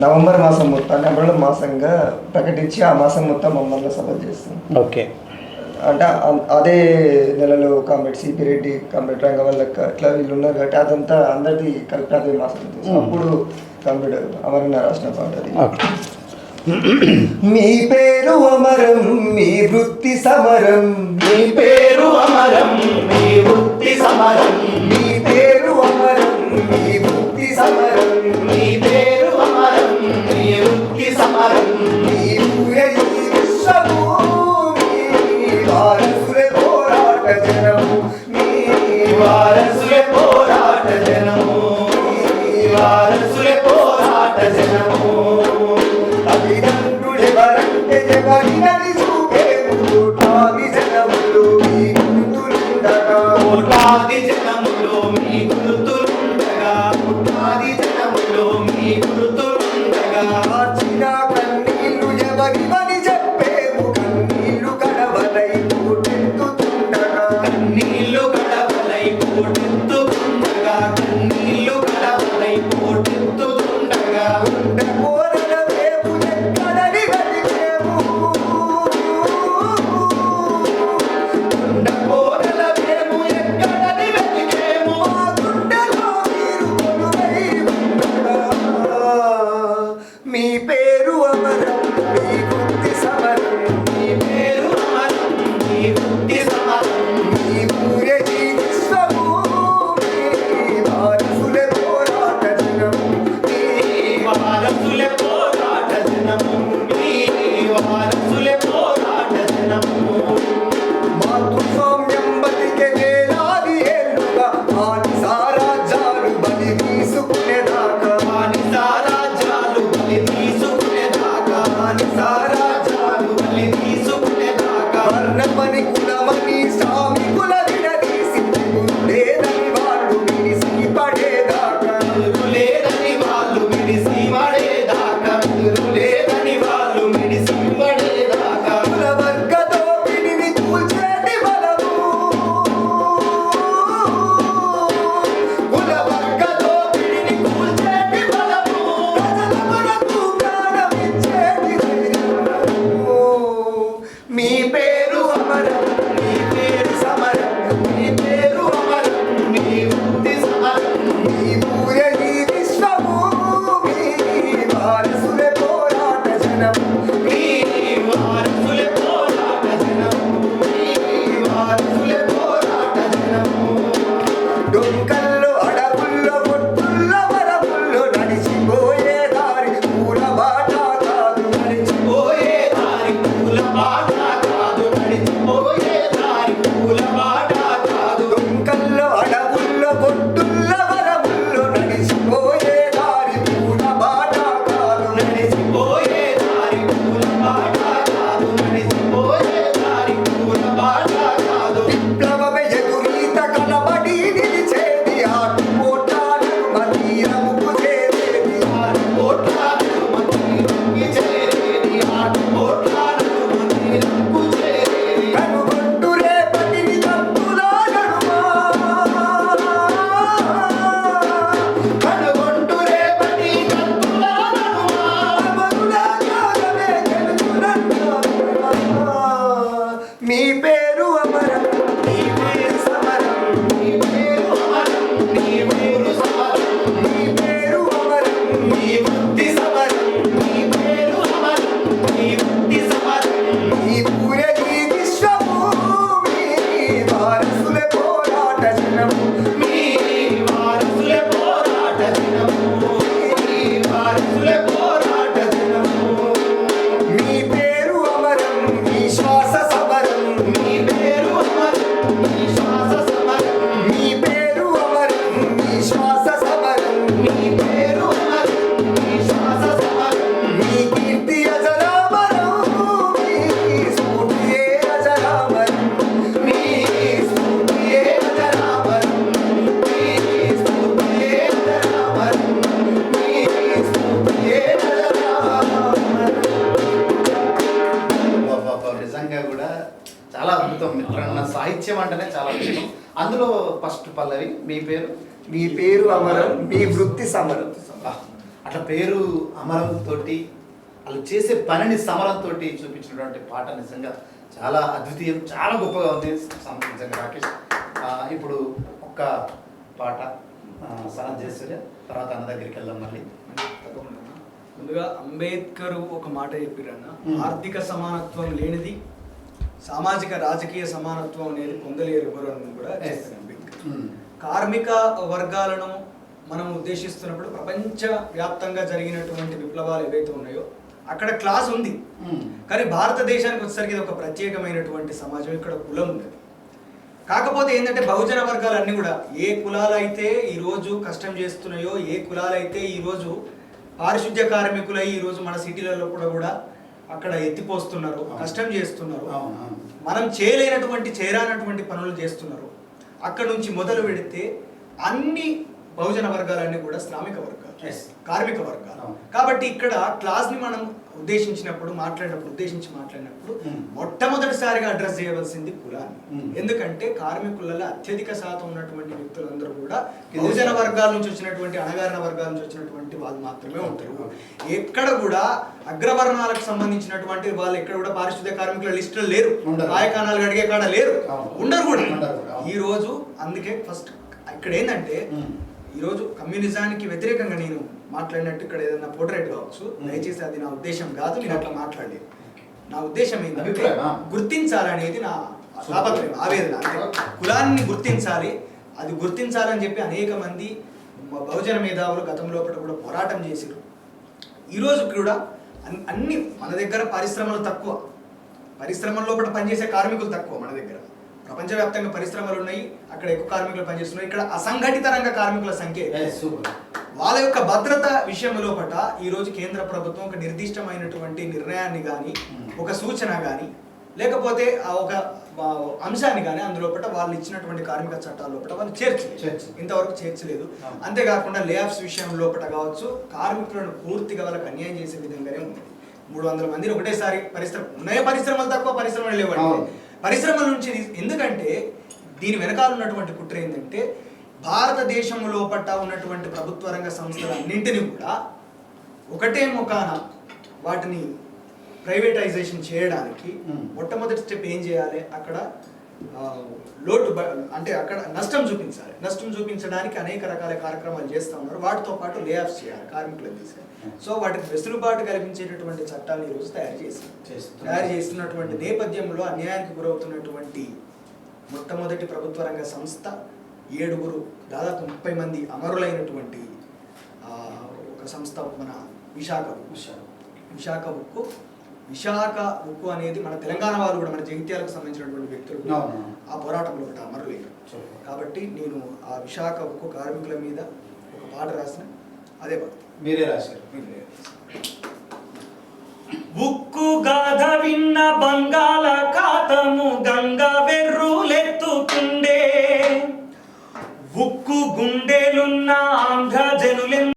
November మాసం మొత్తాన్ని అమరుల మాసంగా ప్రకటించి ఆ మాసం మొత్తం అమరుల సభ చేస్తాం. ఓకే. అంటే అదే నెలలో కామెడీ సిపి రెడ్డి, కామెడీ రంగవల్లక్క ఇట్లా వీళ్ళు ఉన్నారు కాబట్టి అదంతా అందరిది కలిపి అదే మాసం. అప్పుడు కామెడీ అమరన్న రాసిన పాట అది. మీ పేరు అమరం, మీ వృత్తి సమరం, మీ పేరు అమరం, మీ వృత్తి సమరం, మీ పేరు అమరం, మీ వృత్తి సమరం, మీ పేరు అమరం, మీ వృత్తి సమరం, మీ ఊరే ఈ విశ్వభూమి, వారసులే పోరాట జనము, మీ వారసులే పోరాట జనము, వారసులే పోరాట జనము. తల్లిదండ్రులెవరంటే ఎవరినని చూపేము, కోట్లాది జనములు మీ గుర్తులుండగా, కోట్లాది జనములో మీ గుర్తులుండగా, కోట్లాది జనములో మీ గుర్తులుండగా, మార్చిన కన్నీళ్లు ఎవరివని చెప్పేము, కన్నీళ్లు కడవలై పోటెత్తుతుండగా, కన్నీళ్లు కడవలై పోటెత్తుతుండగా, కన్నీళ్లు కడవలై పోటెత్తుతుండగా, కోరల వేపు ఎక్కడని వెతికేము, కోరల మేము ఎక్కడని వెతికేము, మా గుండెలో మీరు కొలువై ఉండగా. మీ పేరు అమరం, మీ వృత్తి సమరం, మీ పేరు అమరం, మీ వృత్తి సమరం, మీ ఊరే ఈ విశ్వభూమి, వారసులే పోరాట జనము, మీ వారసులే పోరాట జనము, మీ వారసులే పోరాట జనము. మాతృస్వామ్యం బతికే వేలాది ఏళ్ళుగా ఆది సారాజ్యాలు బలి తీసుకునేదాకా, బానిస రాజ్యాలు బలి తీసుకునేదాకా, బానిస రాజ్యాలు బలి తీసుకునేదాకా, వర్ణమని కులమని శ్రామికుల విడదీసి లేదని వాళ్ళు విడిసి పడేదాకా, లేదని వాళ్ళు విడిసి పడేదాకా, లేదని వాళ్ళు విడిసి పడేదాకా, కుల వర్గ దోపిడిని కూల్చేటి బలము, కుల వర్గ దోపిడిని కూల్చేటి బలము, ప్రజల కొరకు ప్రాణమిచ్చేటి ధైర్యము. మీ పేరు అమరం, మీ పేరు సమరం, మీ పేరు అమరం, మీ వృత్తి సమరం, మీ ఊరే ఈ విశ్వభూమి, వారసులే పోరాట జనము, మీ వారసులే పోరాట జనము, మీ వారసులే పోరాట జనము. డొంకల్లో అడవుల్లో పొట్టుల్లో వరముల్లో నడిచిపోయే దారి పూల బాట కాదు, పోయే దారి పూల బాట కాదు, నడిచిపోయే దారి పూల బాట కాదు, డొంకల్లో అడవుల్లో పొట్టుల్లో వరముల్లో నడిచిపోయే దారి పూల బాట కాదు, నడిచిపోయే దారి పూల బాట కాదు, నడిచిపోయే దారి పూల బాట కాదు. విప్లవమే ఎదురీత కలబడి నిలిచేది ఆటు పోటాలను మతీరముకు చేరేది, ఆరు కోట్లాలకు మందిరంకి చేరేది, ఆరు కోట్లాలకు మందిరంకు చేరేది, కనుగొంటు రేపటిని తప్పుల నడుమా, కనుగొంటూ రేపటి కత్తుల నడుమ, అమరుల త్యాగమే గెలుచునంటావా. మీ పేరు అమరం, నీ పేరు సమరం, నీ పేరు అమరం, నీ ఊరు సమరం, మీ పేరు అమరం, నీ వృత్తి సమరం, నీ పేరు అమరం, నీ వృత్తి సమరం, మీ ఊరే ఈ విశ్వభూమి, వారసులే పోరాట జనము, మీ వారసులే పోరాట జనము, మీ వారసులే పోరాట జనము. మీ పేరు అమరం, మీ శ్వాస సమరం, మీ పేరు అమరం, మీ శ్వాస సమరం, మీ పేరు అమరం, మీ శ్వాస సమరం, మీ పేరు అమరం, మీ శ్వాస సమరం, మీ కీర్తి అజరామరం, మీ స్ఫూర్తియే అజరామరం, మీ స్ఫూర్తియే అజరామరం, మీ స్ఫూర్తియే అజరామరం, మీ స్ఫూర్తియే అజరామరం. నిజంగా కూడా చాలా అద్భుతం మిత్రన్న. సాహిత్యం అంటేనే చాలా అద్భుతం. అందులో ఫస్ట్ పల్లవి మీ పేరు మీ పేరు అమరం, మీ వృత్తి సమరం. అట్లా పేరు అమరంతో వాళ్ళు చేసే పనిని సమరంతో చూపించినటువంటి పాట నిజంగా చాలా అద్వితీయం, చాలా గొప్పగా ఉంది నిజంగా రాకేష్. ఇప్పుడు ఒక్క పాట సనత్ చేస్తే తర్వాత అన్న దగ్గరికి వెళ్దాం మళ్ళీ. ముందుగా అంబేద్కర్ ఒక మాట చెప్పిరన్న, ఆర్థిక సమానత్వం లేనిది సామాజిక రాజకీయ సమానత్వం అనేది పొందలేరు ఎవరు అని కూడా చెప్పారు అంబేద్కర్. కార్మిక వర్గాలను మనం ఉద్దేశిస్తున్నప్పుడు ప్రపంచ వ్యాప్తంగా జరిగినటువంటి విప్లవాలు ఏవైతే ఉన్నాయో అక్కడ క్లాస్ ఉంది, కానీ భారతదేశానికి వచ్చేసరికి ఇది ఒక ప్రత్యేకమైనటువంటి సమాజం. ఇక్కడ కులం ఉంది. కాకపోతే ఏంటంటే బహుజన వర్గాలన్నీ కూడా ఏ కులాలైతే ఈరోజు కష్టం చేస్తున్నాయో, ఏ కులాలైతే ఈరోజు పారిశుద్ధ్య కార్మికులై ఈరోజు మన సిటీలలో కూడా అక్కడ ఎత్తిపోస్తున్నారు, కష్టం చేస్తున్నారు, మనం చేరానటువంటి పనులు చేస్తున్నారు. అక్కడ నుంచి మొదలు పెడితే అన్ని బహుజన వర్గాలన్నీ కూడా శ్రామిక వర్గాలు, కార్మిక వర్గాలు. కాబట్టి ఇక్కడ క్లాస్ని మనం ఉద్దేశించి మాట్లాడినప్పుడు మొట్టమొదటిసారిగా అడ్రస్ చేయవలసింది కులాన్ని. ఎందుకంటే కార్మికులలో అత్యధిక శాతం ఉన్నటువంటి వ్యక్తులందరూ కూడా బహుజన వర్గాల నుంచి వచ్చినటువంటి, అణగారిన వర్గాల నుంచి వచ్చినటువంటి వాళ్ళు మాత్రమే ఉంటారు. ఎక్కడ కూడా అగ్రవర్ణాలకు సంబంధించినటువంటి వాళ్ళు ఎక్కడ కూడా పారిశుద్ధ్య కార్మికుల లిస్టులో లేరు, రాయకాణాలు అడిగే కాడ లేరు, ఉండరు కూడా ఈ రోజు. అందుకే ఫస్ట్ ఇక్కడ ఏంటంటే ఈరోజు కమ్యూనిజానికి వ్యతిరేకంగా నేను మాట్లాడినట్టు ఇక్కడ ఏదైనా పోర్ట్రేట్ కావచ్చు, దయచేసి అది నా ఉద్దేశం కాదు, నేను అట్లా మాట్లాడలేదు. నా ఉద్దేశం ఏంటంటే గుర్తించాలనేది నా తాపత్రయం, ఆవేదన. కులాన్ని గుర్తించాలి, అది గుర్తించాలని చెప్పి అనేక మంది బహుజన మేధావులు గతంలో కూడా పోరాటం చేశారు. ఈరోజు కూడా అన్ని మన దగ్గర పరిశ్రమలు తక్కువ, పరిశ్రమల్లో కూడా పనిచేసే కార్మికులు తక్కువ. మన దగ్గర ప్రపంచవ్యాప్తంగా పరిశ్రమలు ఉన్నాయి, అక్కడ ఎక్కువ కార్మికులు పనిచేస్తున్నారు. ఇక్కడ అసంఘటిత రంగ కార్మికుల సంఖ్య, వాళ్ళ యొక్క భద్రత విషయం లోపల ఈరోజు కేంద్ర ప్రభుత్వం ఒక నిర్దిష్టమైనటువంటి నిర్ణయాన్ని కానీ, ఒక సూచన కానీ, లేకపోతే ఒక అంశాన్ని కానీ అందులోపట వాళ్ళు ఇచ్చినటువంటి కార్మిక చట్టాల లోపల వాళ్ళు ఇంతవరకు చేర్చలేదు. అంతేకాకుండా లే ఆఫ్స్ విషయం లోపల కావచ్చు, కార్మికులను పూర్తిగా వాళ్ళకి అన్యాయం చేసే విధంగానే ఉంది. 300 మందిని ఒకటేసారి పరిశ్రమలు తక్కువ, పరిశ్రమలు లేవండి. పరిశ్రమల నుంచి ఎందుకంటే దీని వెనకాల ఉన్నటువంటి కుట్ర ఏంటంటే భారతదేశం లోపల ఉన్నటువంటి ప్రభుత్వ రంగ సంస్థలన్నింటినీ కూడా ఒకటే ముఖాన వాటిని ప్రైవేటైజేషన్ చేయడానికి మొట్టమొదటి స్టెప్ ఏం చేయాలి, అక్కడ అంటే అక్కడ నష్టం చూపించాలి. నష్టం చూపించడానికి అనేక రకాల కార్యక్రమాలు చేస్తూ ఉన్నారు. వాటితో పాటు లే ఆఫ్స్ చేయాలి కార్మికులకు తీసుకొని. సో వాటికి వెసులుబాటు కల్పించేటటువంటి చట్టాలు ఈరోజు తయారు చేస్తున్నటువంటి నేపథ్యంలో అన్యాయానికి గురవుతున్నటువంటి మొట్టమొదటి ప్రభుత్వ రంగ సంస్థ 7 దాదాపు 30 మంది అమరులైనటువంటి ఒక సంస్థ మన విశాఖ ఉక్కు అనేది మన తెలంగాణ వాళ్ళు కూడా, మన జగిత్యాలకు సంబంధించినటువంటి వ్యక్తులు ఆ పోరాటంలో ఒకటి అమరులయ్యారు. కాబట్టి నేను ఆ విశాఖ ఉక్కు కార్మికుల మీద ఒక పాట రాసిన, అదే పాట మీరే రాశారు. ఉక్కు గాథ విన్న బంగాళాఖాతము గంగ వెర్రులెత్తుతుండే, ఉక్కు గుండెలున్న